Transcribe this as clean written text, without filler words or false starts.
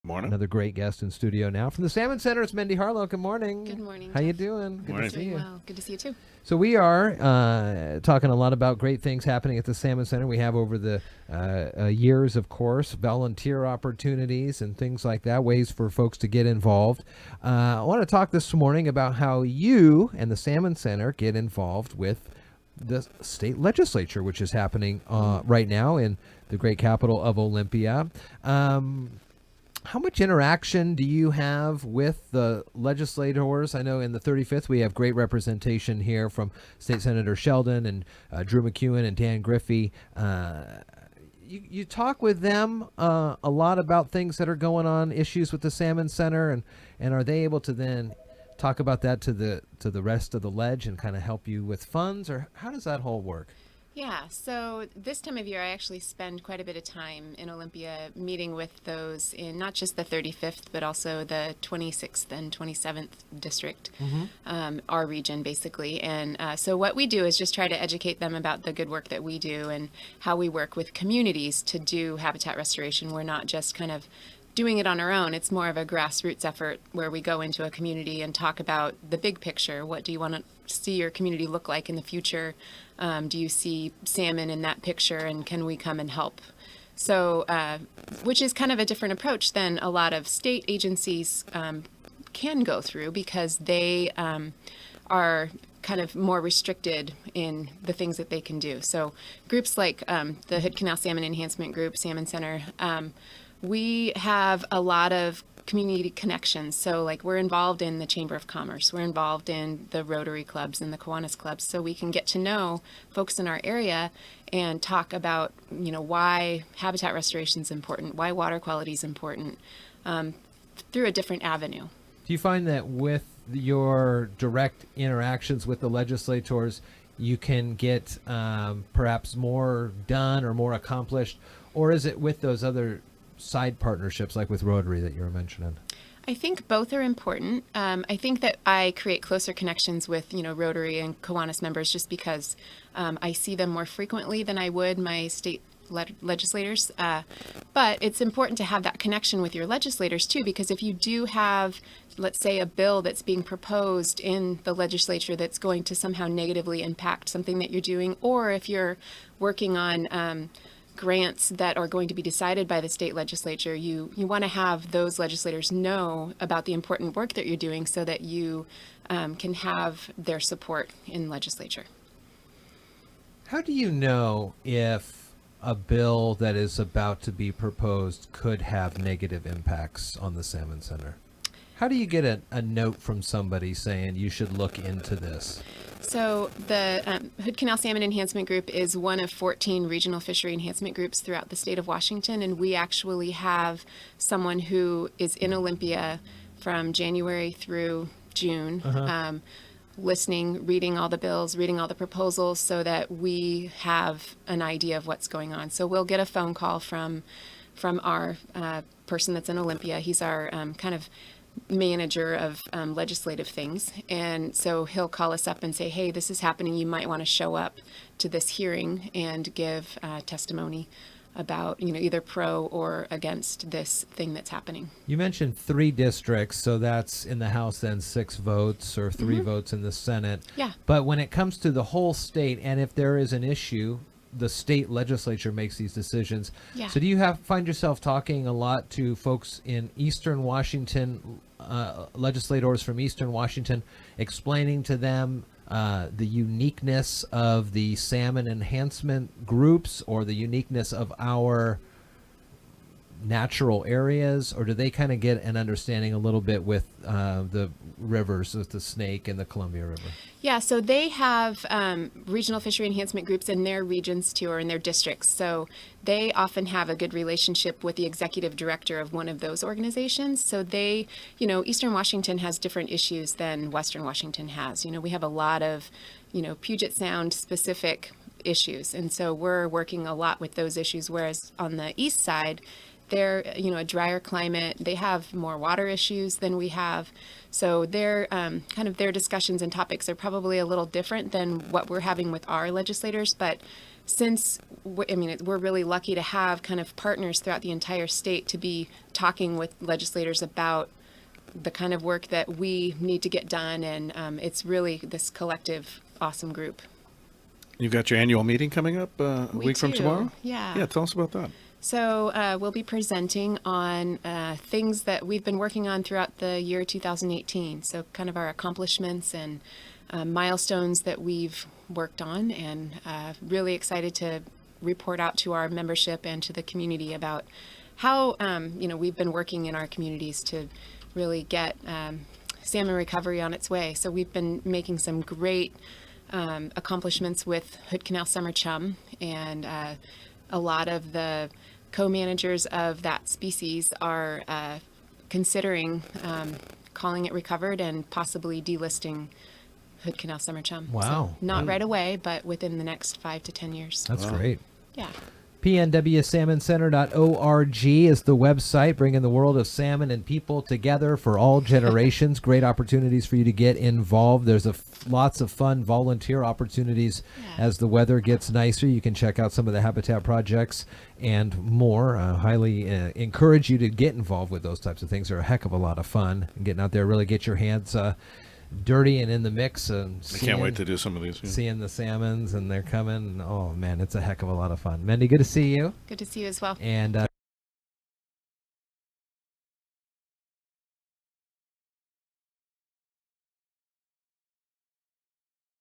Morning. Another great guest in studio now from the Salmon Center. It's Mendy Harlow. Good morning. Good morning. How Jeff. you doing? Good Morning. to see you. Well, good to see you too. So we are talking a lot about great things happening at the Salmon Center. We have over the years, of course, volunteer opportunities and things like that, ways for folks to get involved. I want to talk this morning about how you and the Salmon Center get involved with the state legislature, which is happening right now in the great capital of Olympia. How much interaction do you have with the legislators? I know in the 35th we have great representation here from State Senator Sheldon and Drew McEwen and Dan Griffey. You talk with them a lot about things that are going on, issues with the Salmon Center, and are they able to then talk about that to the rest of the ledge and kind of help you with funds, or how does that whole work? Yeah, so this time of year I actually spend quite a bit of time in Olympia meeting with those in not just the 35th, but also the 26th and 27th district, our region basically. And so what we do is just try to educate them about the good work that we do and how we work with communities to do habitat restoration. We're not just kind of doing it on our own. It's more of a grassroots effort where we go into a community and talk about the big picture. What do you want to see your community look like in the future? Do you see salmon in that picture, and can we come and help? So, which is kind of a different approach than a lot of state agencies can go through, because they are kind of more restricted in the things that they can do. So groups like the Hood Canal Salmon Enhancement Group, Salmon Center, we have a lot of community connections. So like we're involved in the Chamber of Commerce, we're involved in the Rotary clubs and the Kiwanis clubs, so we can get to know folks in our area and talk about, why habitat restoration is important, why water quality is important, through a different avenue. Do you find that with your direct interactions with the legislators, you can get perhaps more done or more accomplished, or is it with those other side partnerships like with Rotary that you were mentioning? I think both are important. I think that I create closer connections with, Rotary and Kiwanis members just because I see them more frequently than I would my state legislators. But it's important to have that connection with your legislators too, because if you do have, let's say, a bill that's being proposed in the legislature that's going to somehow negatively impact something that you're doing, or if you're working on grants that are going to be decided by the state legislature, you want to have those legislators know about the important work that you're doing so that you can have their support in legislature. How do you know if a bill that is about to be proposed could have negative impacts on the Salmon Center? How do you get a note from somebody saying you should look into this? So the Hood Canal Salmon Enhancement Group is one of 14 regional fishery enhancement groups throughout the state of Washington, and we actually have someone who is in Olympia from January through June, listening, reading all the bills, reading all the proposals, so that we have an idea of what's going on. So we'll get a phone call from our person that's in Olympia. He's our kind of manager of legislative things, and so he'll call us up and say, hey, this is happening, you might want to show up to this hearing and give testimony about either pro or against this thing that's happening. You mentioned 3 districts, so that's in the House then 6 votes or 3 votes in the Senate. Yeah. But when it comes to the whole state, and if there is an issue, the state legislature makes these decisions. Yeah. So do you find yourself talking a lot to folks in Eastern Washington, legislators from Eastern Washington, explaining to them the uniqueness of the salmon enhancement groups or the uniqueness of our natural areas, or do they kind of get an understanding a little bit with the rivers, with the Snake and the Columbia River? Yeah, so they have regional fishery enhancement groups in their regions too, or in their districts. So they often have a good relationship with the executive director of one of those organizations. So they, Eastern Washington has different issues than Western Washington has. We have a lot of, Puget Sound specific issues. And so we're working a lot with those issues, whereas on the east side, they're, a drier climate. They have more water issues than we have. So their kind of their discussions and topics are probably a little different than what we're having with our legislators. But since, we're really lucky to have kind of partners throughout the entire state to be talking with legislators about the kind of work that we need to get done. And it's really this collective, awesome group. You've got your annual meeting coming up a week from tomorrow? Yeah. Yeah, tell us about that. So we'll be presenting on things that we've been working on throughout the year 2018. So kind of our accomplishments and milestones that we've worked on, and really excited to report out to our membership and to the community about how, we've been working in our communities to really get salmon recovery on its way. So we've been making some great accomplishments with Hood Canal Summer Chum, and a lot of the co-managers of that species are considering calling it recovered and possibly delisting Hood Canal Summer Chum. Wow. So not right away, but within the next 5 to 10 years. That's great. Yeah. pnwsalmoncenter.org is the website, bringing the world of salmon and people together for all generations. Great opportunities for you to get involved. There's lots of fun volunteer opportunities as the weather gets nicer. You can check out some of the habitat projects and more. Highly encourage you to get involved with those types of things. They're a heck of a lot of fun. Getting out there, really get your hands dirty and in the mix. I can't wait to do some of these. Yeah. Seeing the salmons, and they're coming. Oh man, it's a heck of a lot of fun. Mendy, good to see you. Good to see you as well. And